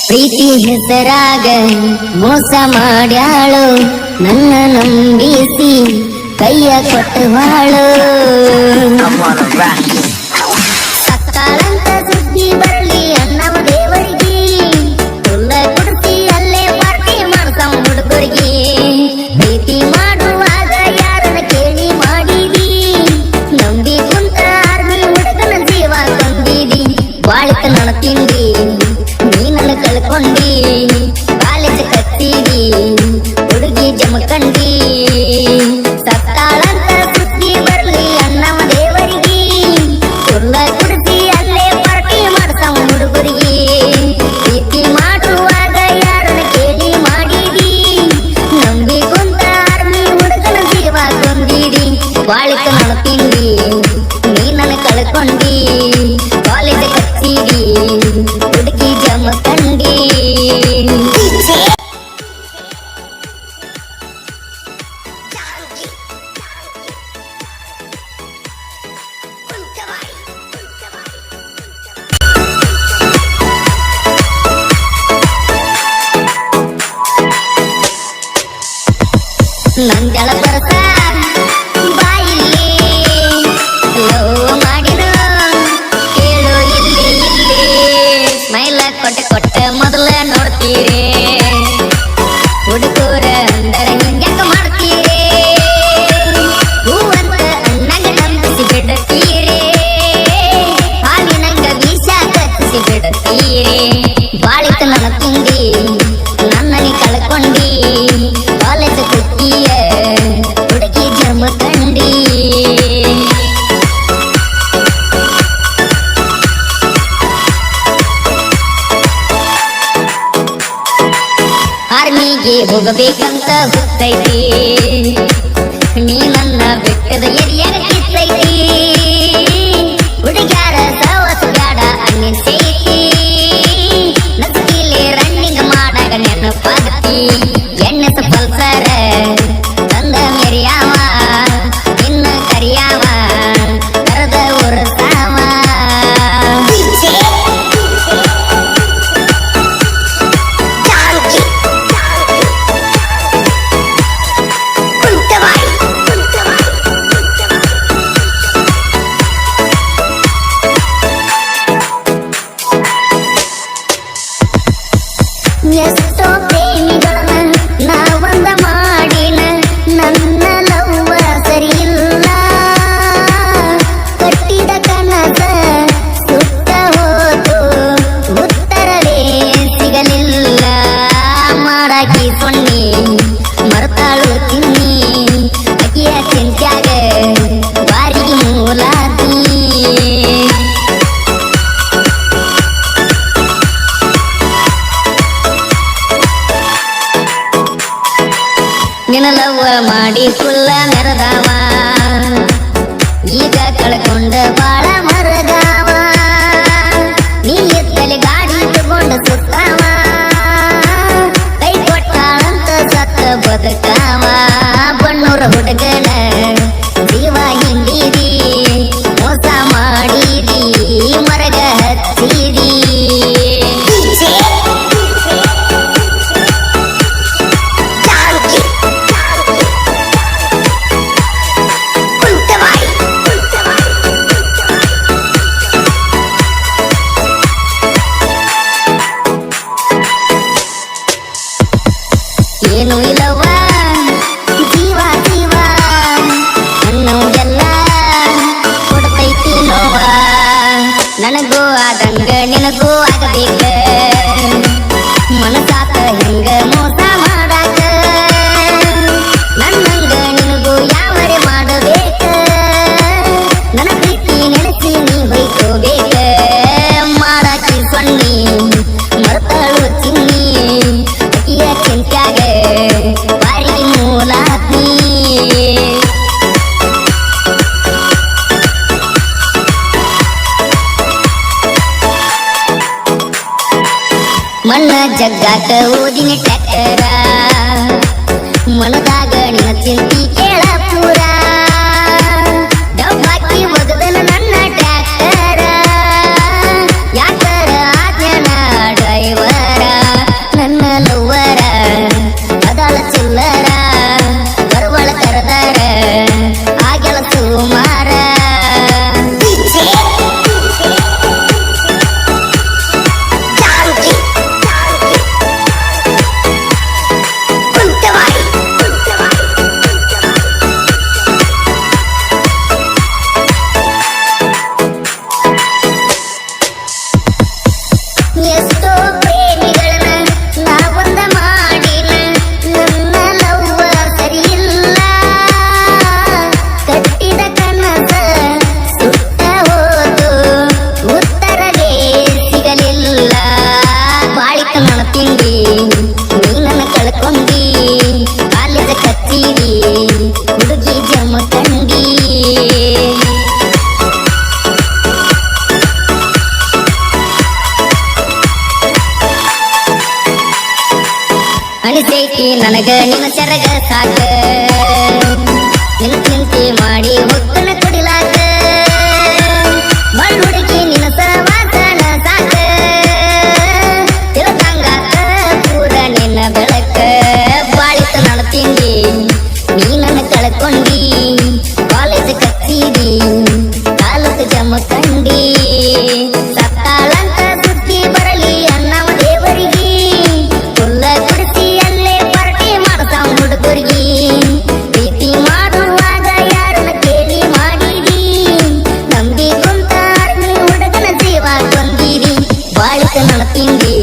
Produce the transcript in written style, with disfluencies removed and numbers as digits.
ಪ್ರೀತಿ ಹೆಸರಾಗ ಮೋಸ ಮಾಡ್ಯಾಳು ನನ್ನ ನಂಬಿಸಿ ಕೈಯ ಕೊಟ್ಟವಾಳು ಸತ್ತಾಳಂತ ಸುದ್ದಿ ಬರಲಿ ಅನ್ನವ ದೇವರಿಗೆ ತುಲ್ಲ ಕುಡ್ತಿ ಅಲ್ಲೇ ಪಾರ್ಟಿ ಮಾಡ್ತಾವ ಹುಡುಗರಿಗೆ ಪ್ರೀತಿ ಮಾಡುವಾಗ ಯಾರನ್ನ ಕೇಳಿ ಮಾಡಿದಿ ನಂಬಿ ಕುಂತ ಆರ್ಮಿ ಹುಡುಗನ ಜೀವ ತಂದಿದಿ ಬಾಳಿಕ ನನ್ನ ತಿಂದಿ ನೀನನ್ನು ಕಳ್ಕೊಂಡಿ ಕಾಲೇಜ್ ಕತ್ತಿದಿ ಹುಡುಗಿ ಜಮಕಂಡಿ ಸತ್ತಾಳಂತ ಸುದ್ದಿ ಬರ್ಲಿ ಅನ್ನವ ದೇವರಿಗೆ ತುಲ್ಲ ಕುಡ್ಸಿ ಅಲ್ಲೇ ಪಾರ್ಟಿ ಮಾಡ್ತಾವ ಹುಡುಗರಿಗೆ ಪ್ರೀತಿ ಮಾಡುವಾಗ ಯಾರನ್ನ ಕೇಳಿ ಮಾಡಿದಿ ನಂಬಿ ಕುಂತ ಆರ್ಮಿ ಹುಡುಗನ ಜೀವ ಕೊಂದಿದಿ ಬಾಳಿಕ ನನ್ನ ತಿಂಡಿ ನೀನನ್ನು ಕಳ್ಕೊಂಡಿ ಕಾಲೇಜ್ ಕತ್ತಿದಿ ಹುಡುಗಿ ಜಮಕಂಡಿ ನಂಜಳ ಬರಸ ಬಾಯಿಲ್ಲಿ ಲವ್ ಮಾಡಿದ ಕೇಳು ಇಲ್ಲಿ ಸ್ಮೈಲ ಕೊಟ್ಟ ಮೊದಲ ನೋಡ್ತೀರಿ ಹುಡುಗರ ಅಂದರ ಹಿಂಗ್ಯಾಕ ಮಾಡ್ತೀರಿ ಹೂವಂತ ಅನ್ನಂಗ ನಂಬಿಸಿ ಬಿಡ್ತೀರಿ ಹಾಲಿನಂಗ ವಿಷ ಕತ್ತಿಸಿ ಬಿಡ್ತೀರಿ ಬಾಳಿಕ ನನ್ನ ತಿಂಡಿ ನನ್ನನಿ ಕಳ್ಕೊಂಡಿ ಕಾಲೇಜ್ ಕುಟ್ಟಿಯ ಹುಡುಗಿ ಜಮಕಂಡಿ ಆರ್ಮಿಗೆ ಹೋಗಬೇಕಂತ ಗೊತ್ತೈತಿ ನೀ ನನ್ನ ಬೆಟ್ಟದ ಎರಿಯಾಗ ಕಿತ್ತೈತಿ ಹುಡುಗ್ಯಾರ ಸವಸ ಬ್ಯಾಡ ಅನ್ನಿಸೈತಿ ನಸ್ಕಿಲಿ ರನ್ನಿಂಗ್ ಮಾಡಾಗ ನೆನಪಾಗತಿ ಎಣ್ಣೆಸ ಪಲ್ಸರ ತಂದ ಮೆರಿಯಾವ ಇನ್ನ ಕರಿಯಾವ ಕರದ ಉರಸಾವ ಎಷ್ಟೋ ಪ್ರೇಮಿಗಳನ್ನ ನಾವಂದ ಮಾಡಿನ ನನ್ನ ಲವ್ವ ಸರಿಯಿಲ್ಲ ಕಟ್ಟಿದ ಕನಸ ಸುತ್ತ ಹೋತು ಉತ್ತರವೇ ಸಿಗಲಿಲ್ಲ ಮಾಡಾಕಿ ಸೊನ್ನಿ ಮರ್ತಾಳು ತಿನ್ನಿ ಅಕಿಯ ಚಿಂತ್ಯಾಗ ಬಾರಿಗೆ ಮೂಲಾದಿ ನಿನಲವ್ವ ಮಾಡಿ ಕುಲ್ಲ ಮೆರದಾವ ಈಗ ಕಳ್ಕೊಂಡ ಬಾಳ ಮರಗಾವ ನೀ ಎತ್ತಲೆ ಗಾಡಿ ತಗೊಂಡ ಸುತ್ತಾವ ಕೈ ಕೊಟ್ಟಾಳಂತ ಸತ್ತ ಬದುಕಾವ ಬಣ್ಣೂರ ಹುಡುಗನ ಜೀವ ಹಿಂಡಿದಿ ಮೋಸ ಮಾಡಿದಿ ಮರಗ ಹಚ್ಚಿದಿ ಏನು ಇಲ್ಲವ ಜೀವ ಜೀವ ಅನ್ನೋದೆಲ್ಲ ಕೊಡ್ತೈತಿ ನೋವ ನನಗೂ ಆದಂಗ ನಿನಗೂ ಆಗಬೇಕ ಮನಸಾತ ಹೆಂಗ ಮೋಸ ಮಾಡಾಕ ನನ್ನಂಗ ನಿನಗೂ ಯಾವರೆ ಮಾಡಬೇಕ ನನ್ನ ಪ್ರೀತಿ ನೆನೆಸಿ ನೀ ಹೊಯ್ಕೋಬೇಕ ಮಾಡಾಕಿ ಸೊನ್ನಿ ಮರ್ತಾಳು ಚಿನ್ನಿ ಅಕಿಯ ಚಿಂತ್ಯಾಗ ಬಾರಿಗೆ ಮೂಲಾತ್ನಿ ಮಣ್ಣ ಜಗ್ಗಾಕ ಓದಿನ ಟ್ಯಾಕ್ಟರ ಮನದಾಗ ನಿನ್ನ ಚಿಂತಿ ಕೇಳ ಪೂರ ಡಬ್ಬಾಕಿ ಒಗದನ ನನ್ನ ಟ್ಯಾಕ್ಟರ ಯಾಕರ ಆಜ್ಞನ ಡ್ರೈವರ ಎಷ್ಟೋ ಪ್ರೇಮಿಗಳನ್ನ ನಾ ಒಂದ ಮಾಡಿನ ನನ್ನ ಲವ್ವ ಸರಿ ಇಲ್ಲ ಕಟ್ಟಿದ ಕನಸ ಸುಟ್ಟ ಹೋದು ಉತ್ತರವೇ ಸಿಗಲಿಲ್ಲ ಬಾಳಿಕ ನನ್ನ ತಿಂಡಿ ನೀ ನನ್ನ ಕಳ್ಕೊಂಡಿ ಕಾಲೇಜ ಕತ್ತೀರಿ ಹುಡುಗಿ ಜಮ್ಮ ಕಂಡಿ ಅನಿಸೈತಿ ನನಗ ನಿನ್ನ ಚರಗ ಸಾಕ ನಿನ್ನ ಚಿಂತೆ ಮಾಡಿ ಹೊಕ್ಕನ ಕುಡಿಲಾಕ ಮಳ್ ಹುಡುಗಿ ನಿನ್ನ ಸವಾಸನ ಸಾಕ ತಿಳದಂಗಾಕ ಪೂರ ನಿನ್ನ ಬೆಳಕ ಬಾಳಿತ ನನ್ನ ತಿಂಡಿ ನೀ ನನ್ನ ಕಳ್ಕೊಂಡಿ ಕಾಲೇಜ್ ಕತ್ತೀರಿ ಕಾಲದ ಜಮ್ಮ ಕಂಡಿ ಸತ್ತಾಳಂತ ಸುದ್ದಿ ಬರಲಿ ಅನ್ನವ ದೇವರಿಗೆ ಫುಲ್ಲ ಕುಡಿಸಿ ಅಲ್ಲೇ ಪಾರ್ಟಿ ಮಾಡ್ತಾವ ಹುಡುಗರಿಗೆ ಪ್ರೀತಿ ಮಾಡುವಾಗ ಯಾರನ್ನ ಕೇಳಿ ಮಾಡಿರಿ ನಂಬಿ ಕುಂತ ಹುಡುಗನ ಜೀವ ಕೊಂದಿರಿ ಬಾಳಿಕ ನನ್ನ ತಿಂಡಿ